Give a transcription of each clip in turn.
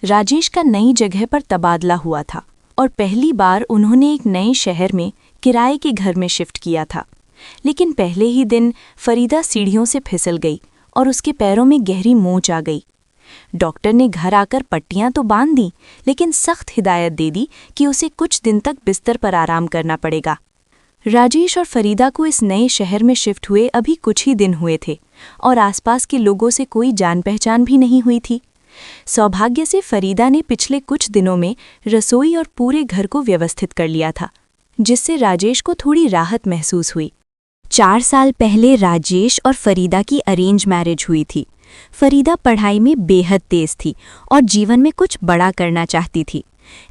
राजेश का नई जगह पर तबादला हुआ था और पहली बार उन्होंने एक नए शहर में किराए के घर में शिफ्ट किया था। लेकिन पहले ही दिन फरीदा सीढ़ियों से फिसल गई और उसके पैरों में गहरी मोच आ गई। डॉक्टर ने घर आकर पट्टियां तो बांध दी, लेकिन सख्त हिदायत दे दी कि उसे कुछ दिन तक बिस्तर पर आराम करना पड़ेगा। राजेश और फरीदा को इस नए शहर में शिफ्ट हुए अभी कुछ ही दिन हुए थे और आसपास के लोगों से कोई जान पहचान भी नहीं हुई थी। सौभाग्य से फरीदा ने पिछले कुछ दिनों में रसोई और पूरे घर को व्यवस्थित कर लिया था, जिससे राजेश को थोड़ी राहत महसूस हुई। 4 साल पहले राजेश और फरीदा की अरेंज मैरिज हुई थी। फरीदा पढ़ाई में बेहद तेज थी और जीवन में कुछ बड़ा करना चाहती थी,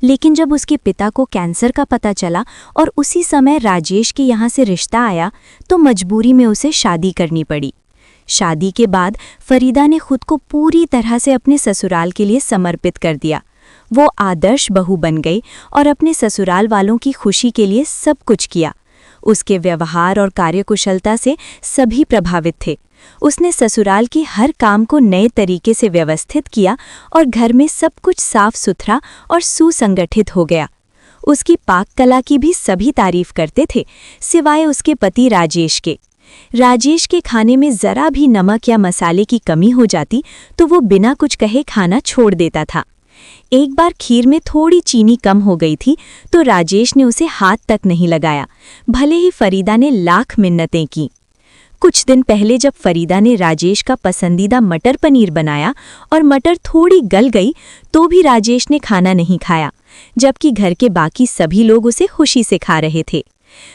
लेकिन जब उसके पिता को कैंसर का पता चला और उसी समय राजेश के यहाँ से रिश्ता आया तो मजबूरी में उसे शादी करनी पड़ी। शादी के बाद फरीदा ने खुद को पूरी तरह से अपने ससुराल के लिए समर्पित कर दिया। वो आदर्श बहू बन गई और अपने ससुराल वालों की खुशी के लिए सब कुछ किया। उसके व्यवहार और कार्यकुशलता से सभी प्रभावित थे। उसने ससुराल के हर काम को नए तरीके से व्यवस्थित किया और घर में सब कुछ साफ सुथरा और सुसंगठित हो गया। उसकी पाक कला की भी सभी तारीफ करते थे, सिवाय उसके पति राजेश के। राजेश के खाने में जरा भी नमक या मसाले की कमी हो जाती तो वो बिना कुछ कहे खाना छोड़ देता था। एक बार खीर में थोड़ी चीनी कम हो गई थी तो राजेश ने उसे हाथ तक नहीं लगाया, भले ही फरीदा ने लाख मिन्नतें की। कुछ दिन पहले जब फरीदा ने राजेश का पसंदीदा मटर पनीर बनाया और मटर थोड़ी गल गई तो भी राजेश ने खाना नहीं खाया, जबकि घर के बाकी सभी लोग उसे खुशी से खा रहे थे।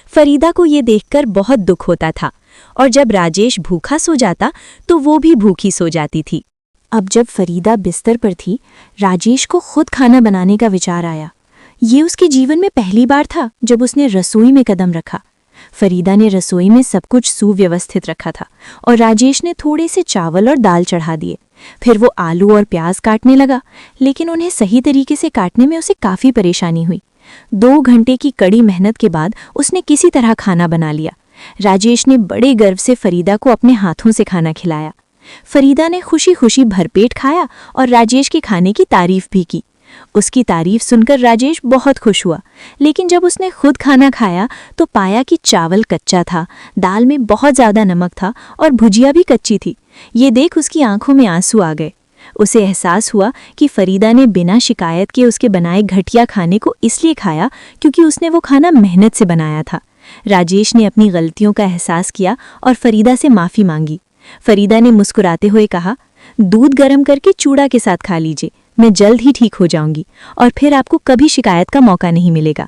फरीदा को ये देखकर बहुत दुख होता था और जब राजेश भूखा सो जाता तो वो भी भूखी सो जाती थी। अब जब फरीदा बिस्तर पर थी, राजेश को खुद खाना बनाने का विचार आया। ये उसके जीवन में पहली बार था जब उसने रसोई में कदम रखा। फरीदा ने रसोई में सब कुछ सुव्यवस्थित रखा था और राजेश ने थोड़े से चावल और दाल चढ़ा दिए। फिर वो आलू और प्याज काटने लगा, लेकिन उन्हें सही तरीके से काटने में उसे काफ़ी परेशानी हुई। 2 घंटे की कड़ी मेहनत के बाद उसने किसी तरह खाना बना लिया। राजेश ने बड़े गर्व से फरीदा को अपने हाथों से खाना खिलाया। फरीदा ने खुशी खुशी भरपेट खाया और राजेश के खाने की तारीफ भी की। उसकी तारीफ सुनकर राजेश बहुत खुश हुआ, लेकिन जब उसने खुद खाना खाया तो पाया कि चावल कच्चा था, दाल में बहुत ज़्यादा नमक था और भुजिया भी कच्ची थी। ये देख उसकी आंखों में आंसू आ गए। उसे एहसास हुआ कि फरीदा ने बिना शिकायत के उसके बनाए घटिया खाने को इसलिए खाया क्योंकि उसने वो खाना मेहनत से बनाया था। राजेश ने अपनी गलतियों का एहसास किया और फरीदा से माफ़ी मांगी। फरीदा ने मुस्कुराते हुए कहा, दूध गर्म करके चूड़ा के साथ खा लीजिए, मैं जल्द ही ठीक हो जाऊंगी और फिर आपको कभी शिकायत का मौका नहीं मिलेगा।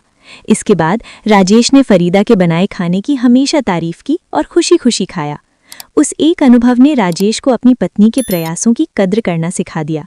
इसके बाद राजेश ने फरीदा के बनाए खाने की हमेशा तारीफ की और खुशी खुशी खाया। उस एक अनुभव ने राजेश को अपनी पत्नी के प्रयासों की कद्र करना सिखा दिया।